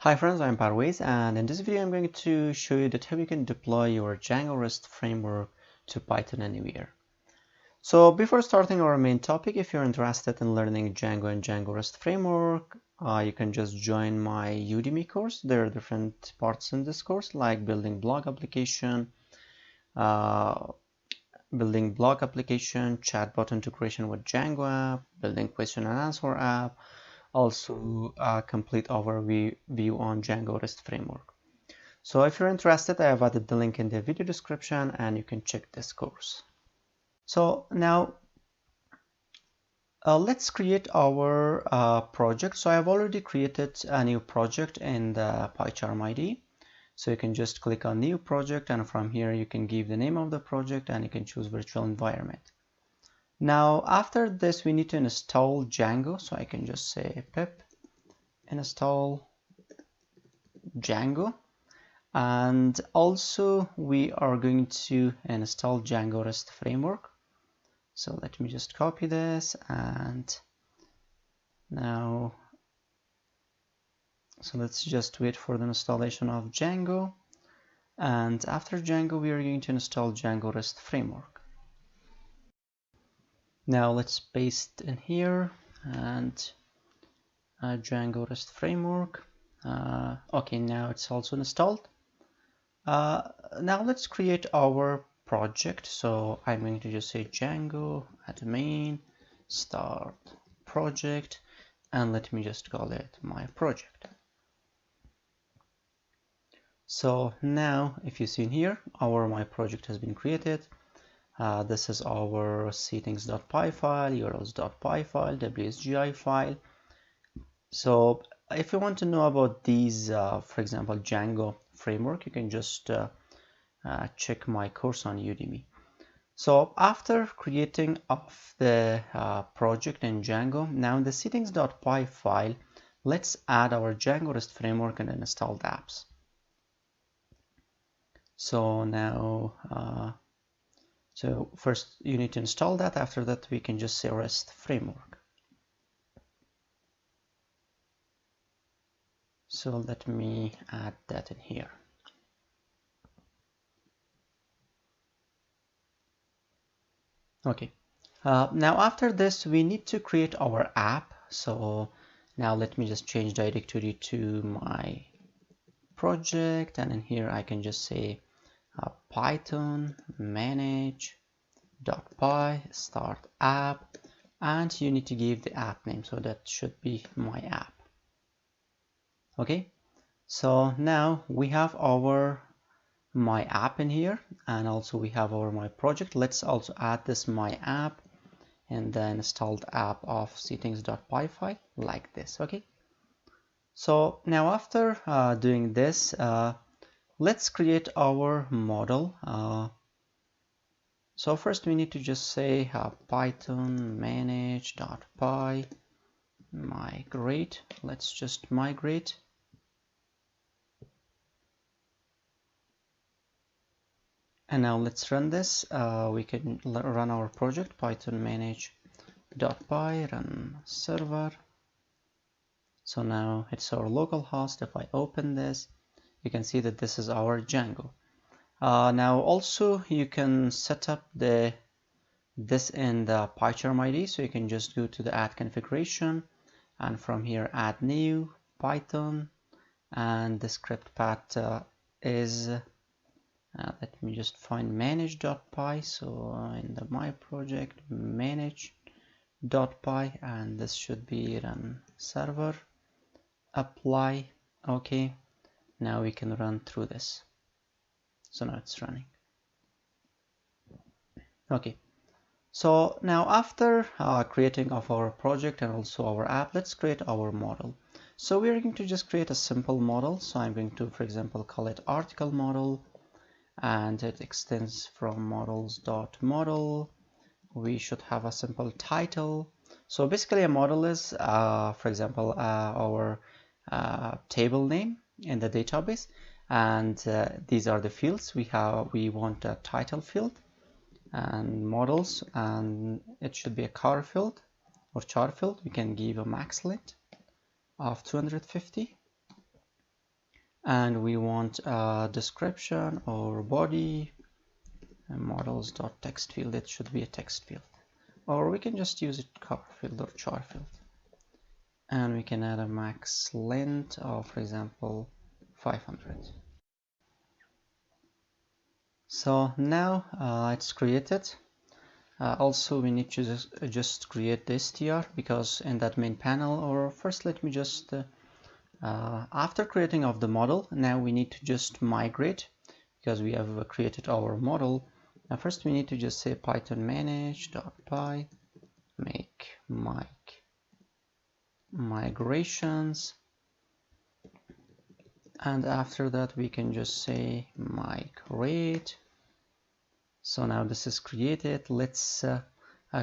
Hi friends, I'm Parvez, and in this video I'm going to show you that how you can deploy your Django REST framework to PythonAnyWhere. So before starting our main topic, if you're interested in learning Django and Django REST framework, you can just join my Udemy course. There are different parts in this course, like building blog application, chatbot integration with Django app, building question and answer app, also a complete overview on Django REST framework. So if you're interested, I have added the link in the video description and you can check this course. So now let's create our project. So I've already created a new project in the PyCharm ID. So you can just click on new project, and from here you can give the name of the project and you can choose virtual environment. Now after this we need to install Django, so I can just say pip install Django, and also we are going to install Django REST framework. So let me just copy this, and now so let's just wait for the installation of Django, and after Django we are going to install Django REST framework. Now let's paste in here and Django REST framework. Okay, now it's also installed. Now let's create our project. So I'm going to just say Django admin start project, and let me just call it my project. So now if you see in here, my project has been created. This is our settings.py file, urls.py file, wsgi file. So if you want to know about these, for example, Django framework, you can just check my course on Udemy. So after creating of the project in Django, now in the settings.py file, let's add our Django REST framework and installed apps. So now, so first you need to install that. After that, we can just say REST framework. So let me add that in here. Okay. Now after this, we need to create our app. So now let me just change directory to my project, and in here I can just say Python manage.py start app, and you need to give the app name. So that should be my app. Okay. So now we have our my app in here, and also we have our my project. Let's also add this my app and then installed app of settings.py file like this. Okay, so now after doing this, let's create our model. So first we need to just say python manage.py migrate. Let's just migrate. And now let's run this. We can run our project python manage.py run server. So now it's our local host. If I open this, you can see that this is our Django. Now also you can set up this in the PyCharm ID. So you can just go to the add configuration, and from here add new Python, and the script path is let me just find manage.py. So in the my project manage.py, and this should be run server apply. Okay, now we can run through this. So now it's running. Okay, so now after creating of our project and also our app, let's create our model. So we're going to just create a simple model. So I'm going to, for example, call it article model, and it extends from models.model. We should have a simple title. So basically a model is, for example, our table name in the database, and these are the fields we have. We want a title field and models, and it should be a char field or char field. We can give a max length of 250. and we want a description or body models.text field. It should be a text field, or we can just use it cover field or char field, and we can add a max length of, for example, 500. So now it's created. Also, we need to just create the str, because in that main panel, or first let me just after creating of the model, now we need to just migrate, because we have created our model. Now first we need to just say PythonManage.py make migrations, and after that we can just say migrate. So now this is created. Let's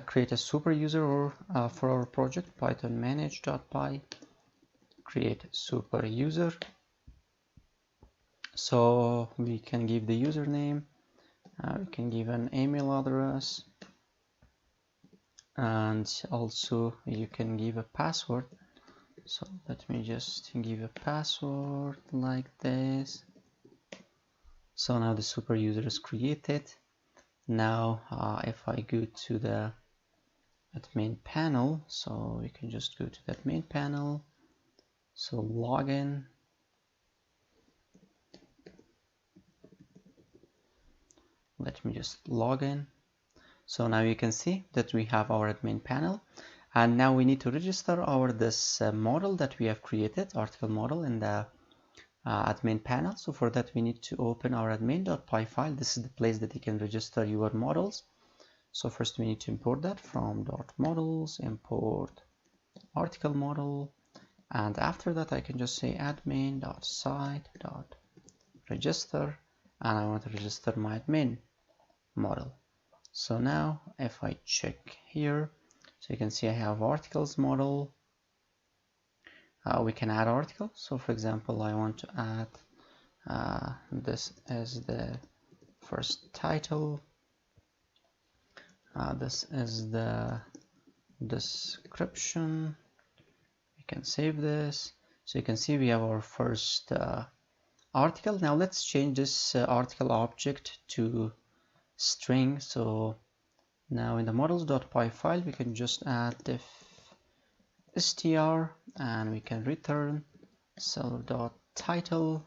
create a super user for our project. PythonManage.py create super user. So we can give the username, we can give an email address, and also you can give a password. So let me just give a password like this. So now the super user is created. Now if I go to that main panel, so we can just go to that main panel, so login, let me just log in. So now you can see that we have our admin panel, and now we need to register our this model that we have created, article model, in the admin panel. So for that we need to open our admin.py file. This is the place that you can register your models. So first we need to import that from .models, import article model, and after that I can just say admin.site.register, and I want to register my admin model. So now if I check here, so you can see I have articles model. We can add article. So for example, I want to add this as the first title, this is the description. We can save this. So you can see we have our first article. Now let's change this article object to string. So now in the models.py file we can just add diff str, and we can return self.title.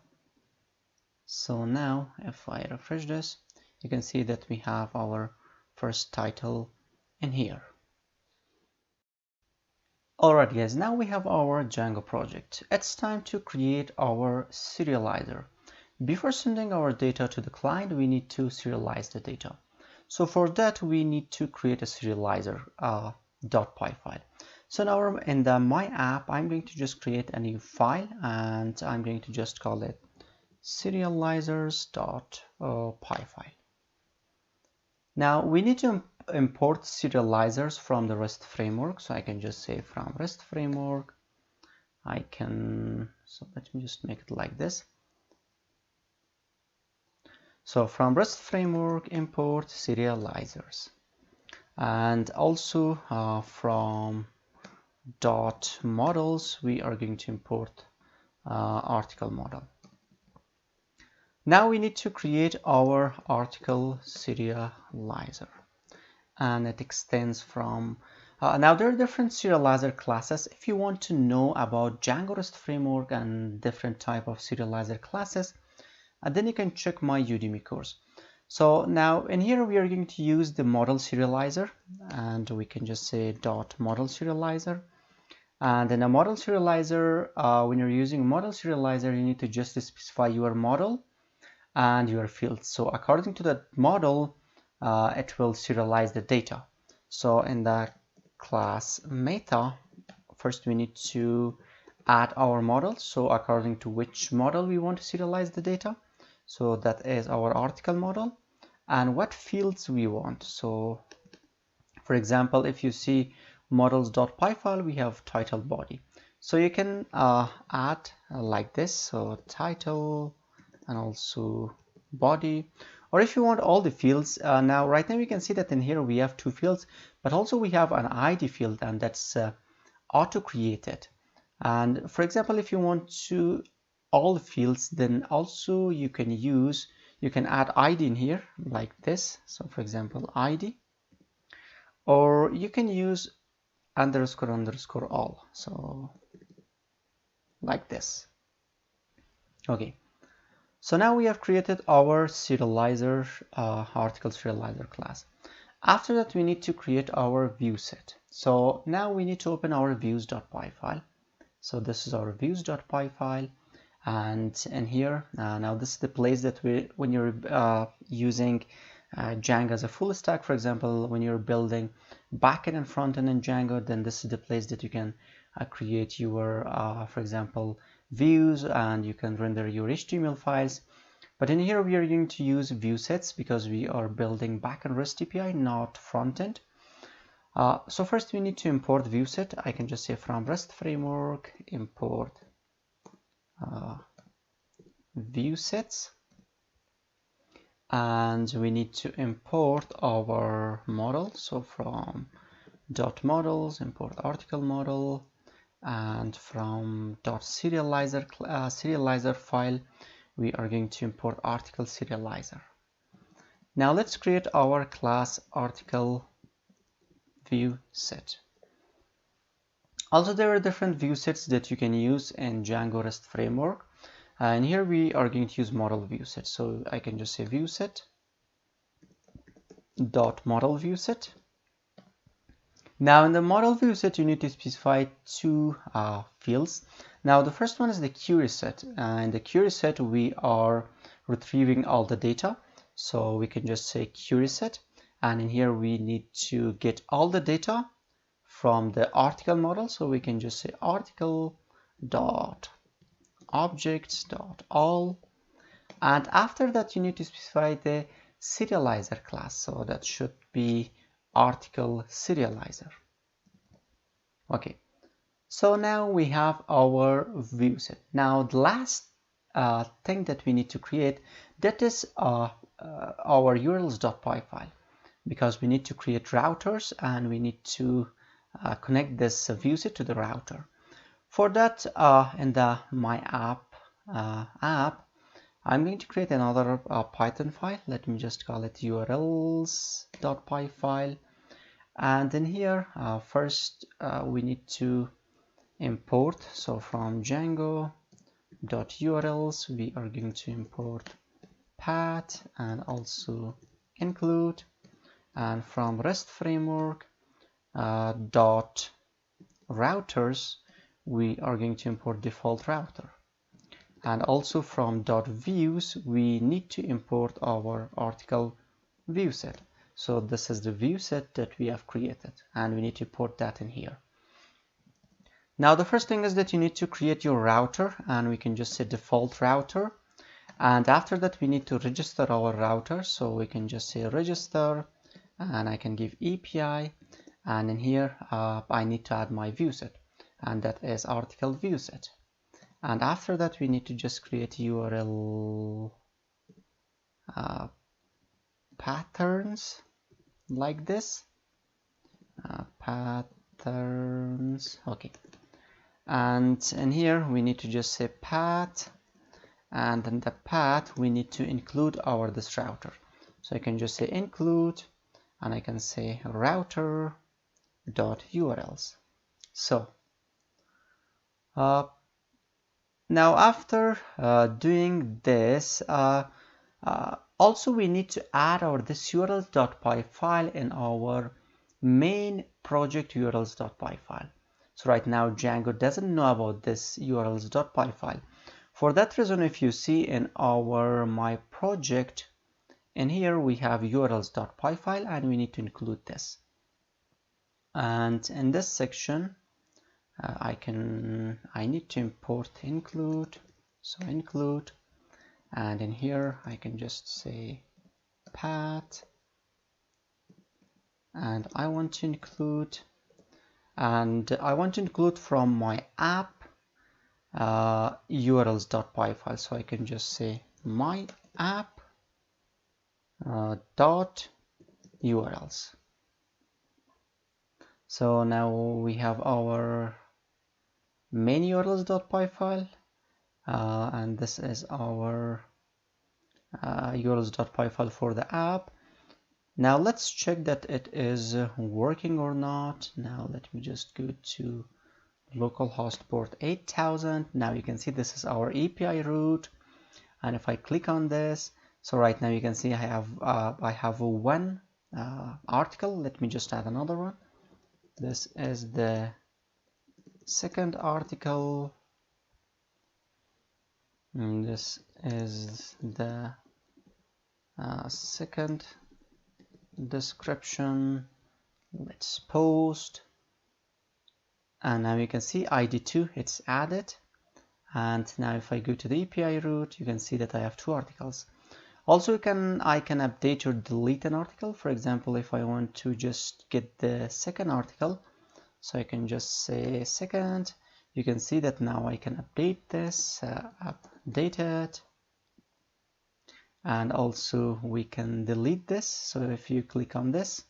So now if I refresh this, you can see that we have our first title in here. Alright guys, now we have our Django project. It's time to create our serializer. Before sending our data to the client, we need to serialize the data. So for that we need to create a serializer .py file. So now in the my app, I'm going to just create a new file, and I'm going to just call it serializers.py file. Now we need to import serializers from the REST framework. So I can just say from REST framework, I can, so let me just make it like this. So from REST framework, import serializers, and also from .models, we are going to import article model. Now we need to create our article serializer, and it extends from now there are different serializer classes. If you want to know about Django REST framework and different type of serializer classes, then you can check my Udemy course. So now in here we are going to use the model serializer, and we can just say .model serializer. And in a model serializer, when you're using model serializer, you need to just specify your model and your fields. So according to that model, it will serialize the data. So in the class meta, first we need to add our model. So according to which model we want to serialize the data. So that is our article model, and what fields we want. So for example, if you see models.py file, we have title, body. So you can add like this, so title and also body, or if you want all the fields. Now right now you can see that in here we have two fields, but also we have an ID field, and that's auto created. And for example, if you want to all fields, then also you can add ID in here like this. So for example, ID, or you can use __ all. So like this. Okay. So now we have created our serializer, article serializer class. After that, we need to create our view set. So now we need to open our views.py file. So this is our views.py file. And in here, now this is the place that when you're using Django as a full stack, for example, when you're building backend and frontend in Django, then this is the place that you can create your, for example, views, and you can render your HTML files. But in here, we are going to use view sets because we are building backend REST API, not frontend. So first we need to import view set. I can just say from REST framework import view sets, and we need to import our model. So from .models import article model, and from .serializer file we are going to import article serializer. Now let's create our class article view set. Also, there are different view sets that you can use in Django REST framework, and here we are going to use model view set. So I can just say view set dot model view set. Now in the model view set, you need to specify two fields. Now the first one is the query set. In the query set, we are retrieving all the data. So we can just say query set, and in here we need to get all the data from the article model. So we can just say article dot objects dot all, and after that you need to specify the serializer class. So that should be article serializer. Okay, so now we have our view set. Now the last thing that we need to create, that is our urls.py file, because we need to create routers and we need to connect this view set to the router. For that, in the my app I'm going to create another Python file. Let me just call it urls.py file. And in here, first we need to import. So from Django.urls, we are going to import path and also include. And from REST framework dot routers, we are going to import default router. And also from .views, we need to import our article view set. So this is the view set that we have created, and we need to put that in here. Now the first thing is that you need to create your router, and we can just say default router. And after that, we need to register our router. So we can just say register, and I can give API. And in here, I need to add my view set, and that is article view set. And after that, we need to just create URL patterns like this. Patterns, okay. And in here, we need to just say path, and in the path, we need to include this router. So I can just say include, and I can say router.urls. So now after doing this, also we need to add this urls.py file in our main project urls.py file. So right now Django doesn't know about this urls.py file. For that reason, if you see in our my project, in here we have urls.py file, and we need to include this. And in this section, I need to import include. So include, and in here I can just say path, and I want to include, from my app urls.py file. So I can just say my app dot urls. So now we have our main urls.py file, and this is our urls.py file for the app. Now let's check that it is working or not. Now let me just go to localhost port 8000. Now you can see this is our API route, and if I click on this, so right now you can see I have one article. Let me just add another one. This is the second article, and this is the second description. Let's post, and now you can see ID2, it's added. And now if I go to the API route, you can see that I have two articles. Also I can update or delete an article. For example, if I want to just get the second article, so I can just say second. You can see that now I can update this, update it, and also we can delete this. So if you click on this,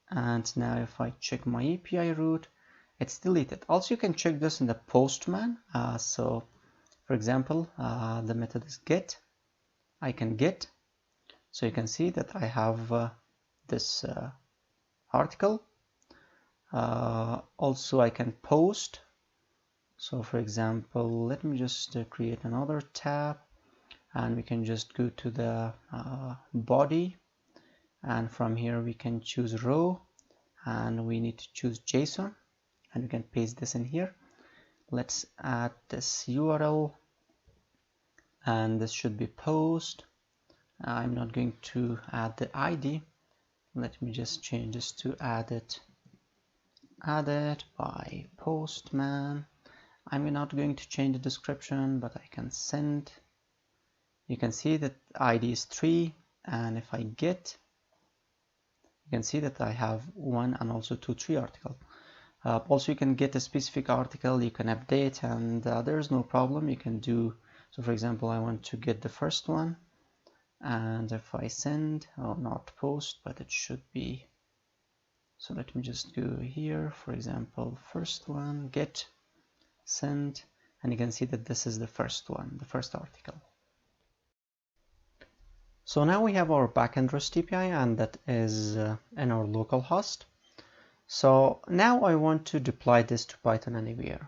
and now if I check my API route, it's deleted. Also you can check this in the postman. So for example, the method is get. I can get, so you can see that I have this article. Also I can post. So for example, let me just create another tab, and we can just go to the body, and from here we can choose row, and we need to choose JSON, and we can paste this in here. Let's add this URL, and this should be post. I'm not going to add the ID. Let me just change this to added by postman. I'm not going to change the description, but I can send. You can see that ID is 3, and if I get, you can see that I have 1 and also 2, 3 article. Also you can get a specific article, you can update, and there's no problem. You can do, so for example, I want to get the first one, and if I send, or not post, but it should be, so let me just go here, for example, first one, get, send, and you can see that this is the first one, the first article. So now we have our backend REST API, and that is in our local host. So now I want to deploy this to PythonAnyWhere.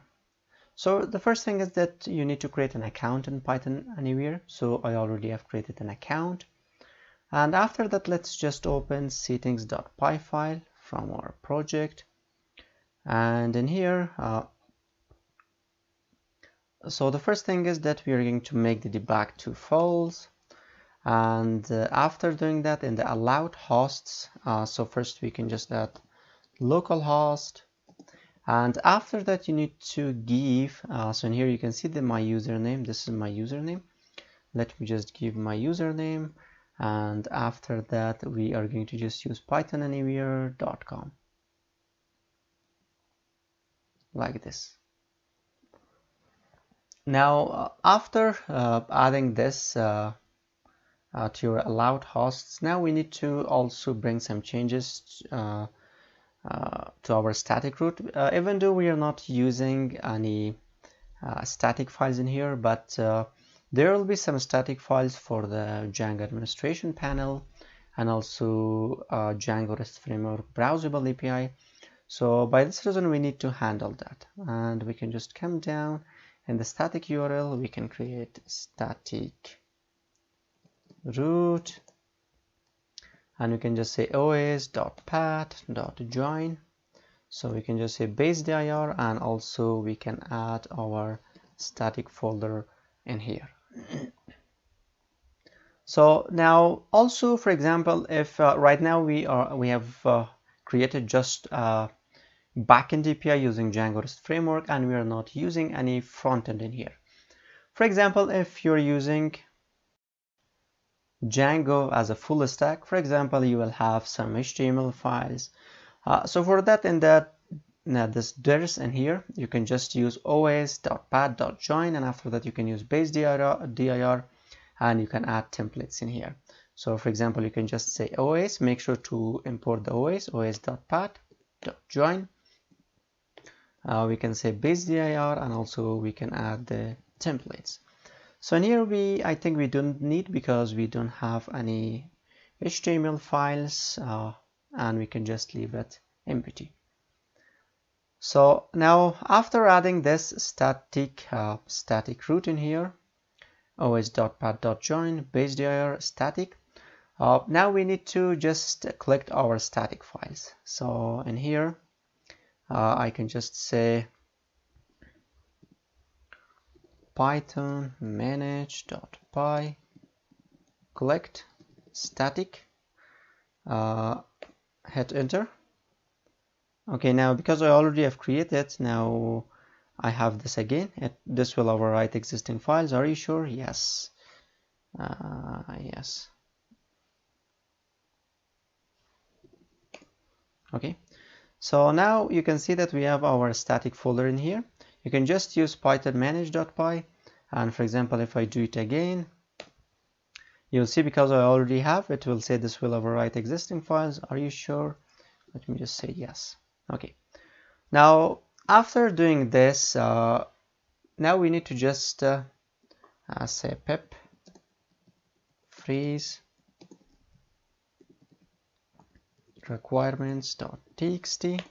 So the first thing is that you need to create an account in PythonAnyWhere. So I already have created an account. And after that, let's just open settings.py file from our project. And in here, so the first thing is that we are going to make the debug to false. And after doing that, in the allowed hosts, so first we can just add localhost, and after that you need to give, so in here you can see that my username, this is my username. Let me just give my username, and after that we are going to just use pythonanywhere.com like this. Now after adding this to your allowed hosts, now we need to also bring some changes to our static route. Even though we are not using any static files in here, but there will be some static files for the Django administration panel, and also Django REST Framework browsable API. So by this reason we need to handle that, and we can just come down in the static URL, we can create static route, and we can just say oas.path.join. So we can just say base dir, and also we can add our static folder in here. So now also, for example, if right now we have created just backend API using Django REST Framework, and we are not using any frontend in here. For example, if you're using Django as a full stack, for example, you will have some HTML files. So for that, in that this dirs in here, you can just use oas.path.join, and after that you can use base dir, and you can add templates in here. So for example, you can just say OAS, make sure to import the oas.path.join. We can say base dir, and also we can add the templates. So in here I think we don't need, because we don't have any HTML files, and we can just leave it empty. So now after adding this static root in here, os.path.join base.dir static, now we need to just collect our static files. So in here I can just say python manage.py collect static, hit enter. Okay, now because I already have created, now I have this again. This will overwrite existing files. Are you sure? Yes. Yes. Okay, so now you can see that we have our static folder in here. You can just use python manage.py, and for example, if I do it again, you'll see because I already have, it will say this will overwrite existing files. Are you sure? Let me just say yes. Okay, now after doing this, now we need to just say pip freeze requirements.txt.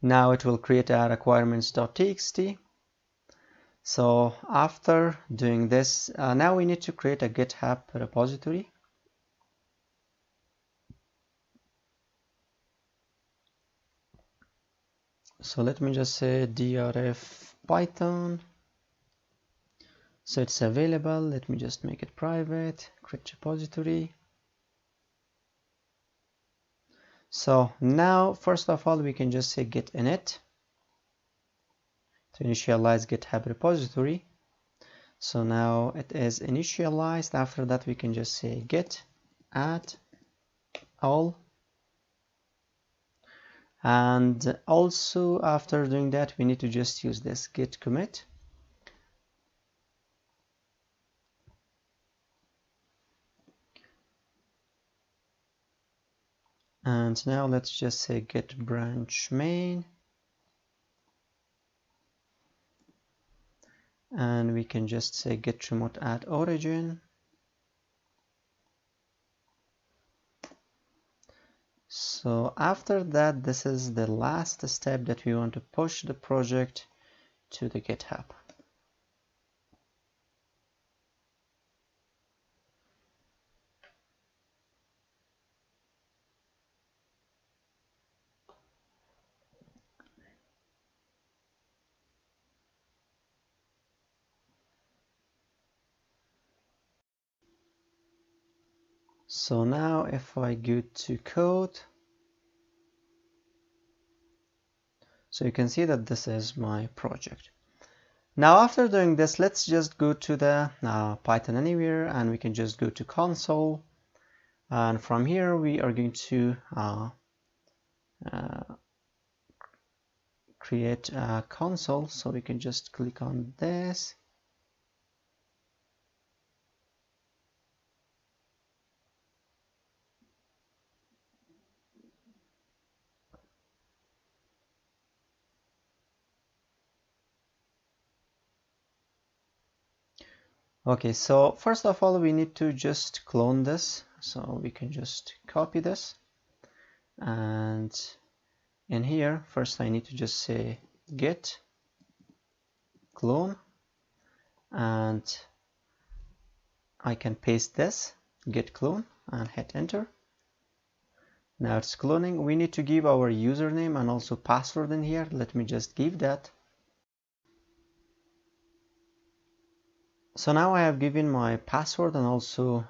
Now it will create a requirements.txt. So after doing this, now we need to create a GitHub repository. So let me just say drf python. So it's available. Let me just make it private, create repository. So now, first of all, we can just say git init to initialize GitHub repository. So now it is initialized. After that, we can just say git add all. And also after doing that, we need to just use this git commit. And now let's just say git branch main. And we can just say git remote add origin. So after that, this is the last step that we want to push the project to the GitHub. So now if I go to code, so you can see that this is my project. Now after doing this, let's just go to the PythonAnyWhere, and we can just go to console. And from here, we are going to create a console. So we can just click on this. Okay, so first of all, we need to just clone this. So we can just copy this. And in here, first I need to just say git clone. And I can paste this, git clone, and hit enter. Now it's cloning. We need to give our username and also password in here. Let me just give that. So now I have given my password and also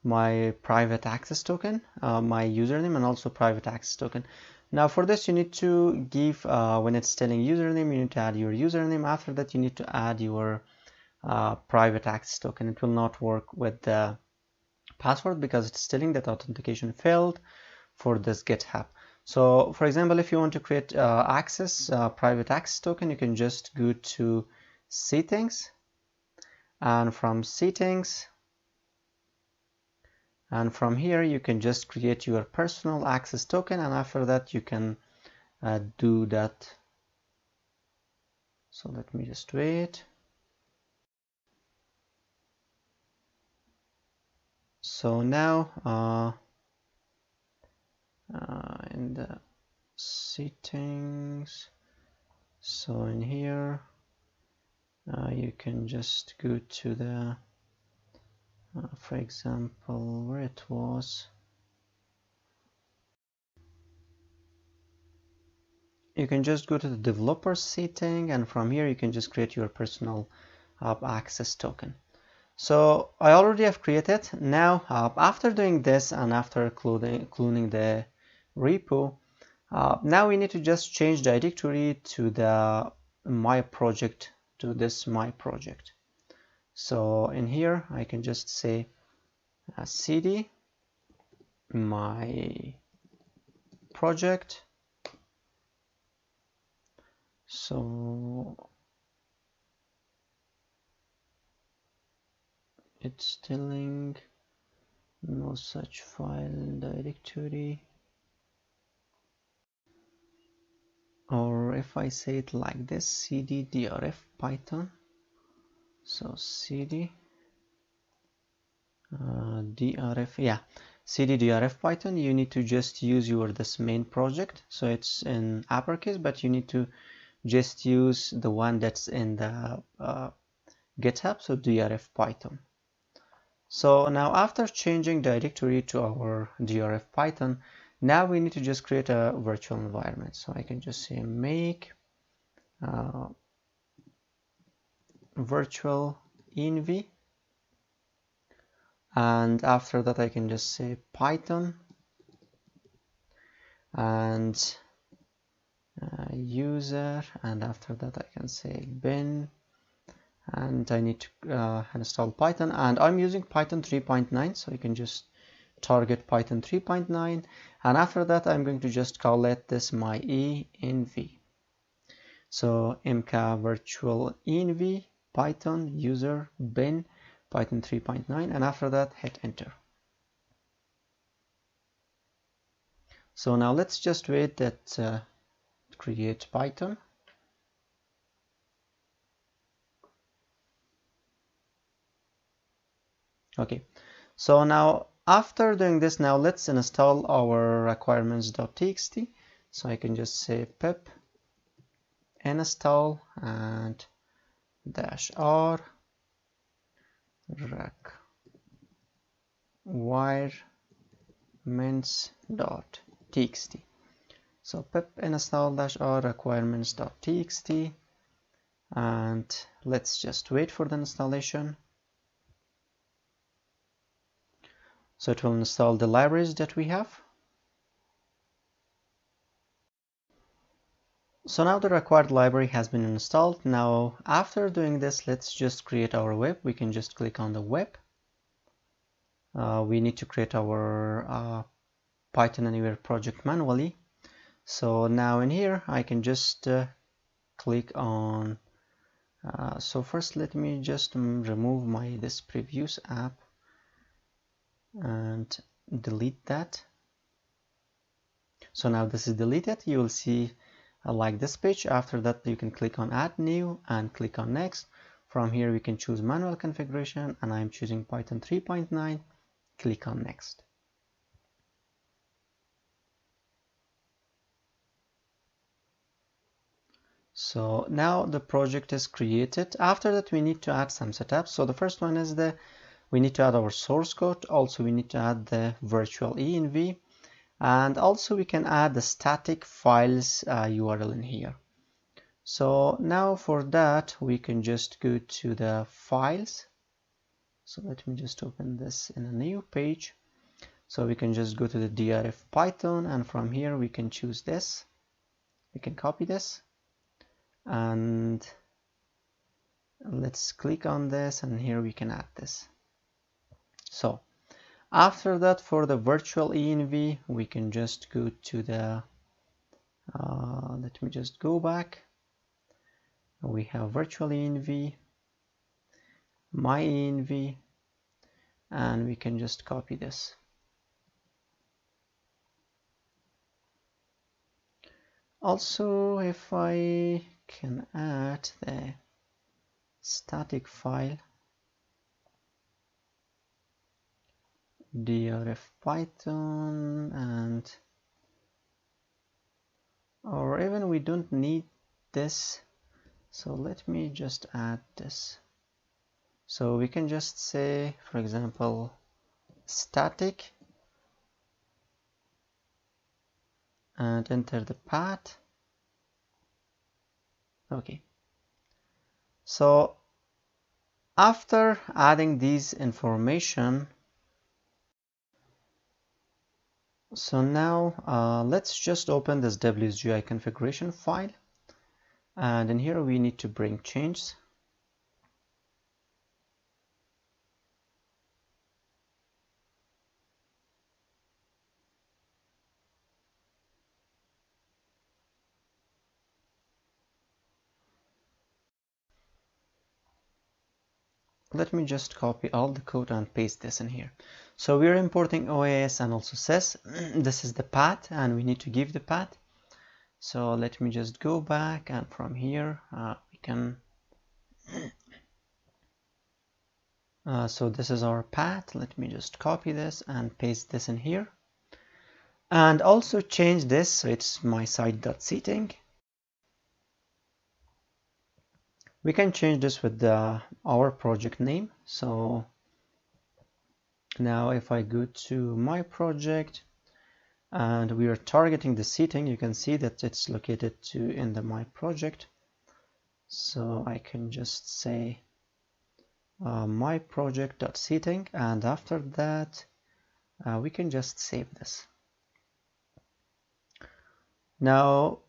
my private access token, my username and also private access token. Now for this you need to give, when it's telling username, you need to add your username. After that you need to add your private access token. It will not work with the password because it's telling that authentication failed for this GitHub. So for example, if you want to create private access token, you can just go to settings, and from settings, and from here you can just create your personal access token, and after that you can do that So let me just wait. So now in the settings, so in here you can just go to the for example, where it was, you can just go to the developer setting, and from here you can just create your personal access token. So I already have created. Now after doing this and after cloning the repo, now we need to just change the directory to the my project, to this my project. So in here I can just say cd my project. So it's telling no such file directory, or if I say it like this, cd drf python. So cd drf, yeah, cd drf python, you need to just use this main project, so it's in uppercase, but you need to just use the one that's in the GitHub, so drf python. So now after changing directory to our drf python, now we need to just create a virtual environment. So I can just say make virtual env, and after that I can just say python and user, and after that I can say bin, and I need to install Python, and I'm using Python 3.9, so you can just target Python 3.9, and after that I'm going to just call it this my env. So mk virtual env python user bin Python 3.9, and after that hit enter. So now let's just wait that create Python. Okay, so now after doing this, now let's install our requirements.txt. So I can just say pip install and -r requirements.txt. So pip install -r requirements.txt, and let's just wait for the installation. So it will install the libraries that we have. So now the required library has been installed. Now after doing this, let's just create our web. We can just click on the web. We need to create our PythonAnyWhere project manually. So now in here I can just click on so first let me just remove this previous app and delete that. So now this is deleted. You will see like this page. After that you can click on add new and click on next. From here we can choose manual configuration, and I'm choosing Python 3.9. Click on next. So now the project is created. After that we need to add some setups. So the first one is we need to add our source code. Also we need to add the virtual env, and also we can add the static files URL in here. So now for that we can just go to the files. So let me just open this in a new page. So we can just go to the drf python, and from here we can choose this. We can copy this and let's click on this, and here we can add this. So after that, for the virtual env, we can just go to the let me just go back. We have virtual env, my env, and we can just copy this. Also, if I can add the static file drf python, and or even we don't need this, so let me just add this. So we can just say, for example, static, and enter the path. Okay, so after adding these information, so now let's just open this WSGI configuration file, and in here we need to bring changes. Let me just copy all the code and paste this in here. So we're importing OAS and also sys. This is the path, and we need to give the path. So let me just go back, and from here we can so this is our path. Let me just copy this and paste this in here, and also change this so it's my site.seating. We can change this with our project name. So now if I go to my project and we are targeting the seating, you can see that it's located in the my project. So I can just say my project.seating, and after that we can just save this. Now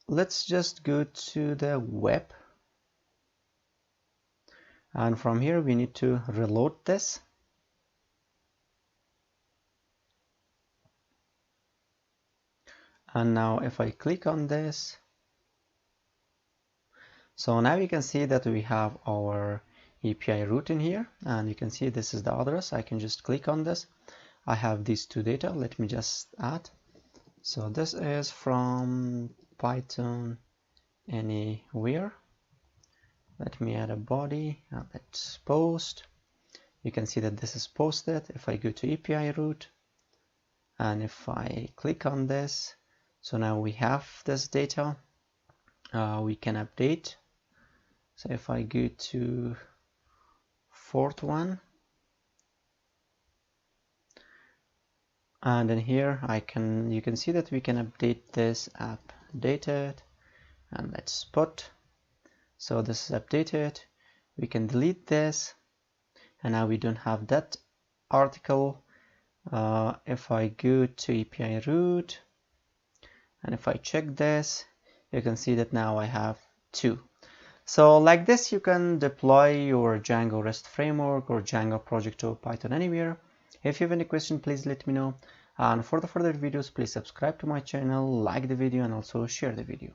let's just go to the web, and from here we need to reload this. And now if I click on this, so now you can see that we have our API route in here, and you can see this is the address. I can just click on this. I have these two data. Let me just add. So this is from PythonAnyWhere. Let me add a body, and let's post. You can see that this is posted. If I go to API route, and if I click on this, so now we have this data. We can update. So if I go to fourth one, and in here you can see that we can update this updated, and let's put, so this is updated. We can delete this, and now we don't have that article. If I go to API route, and if I check this, you can see that now I have 2. So like this, you can deploy your Django REST framework or Django project to PythonAnyWhere. If you have any question, please let me know. And for the further videos, please subscribe to my channel, like the video, and also share the video.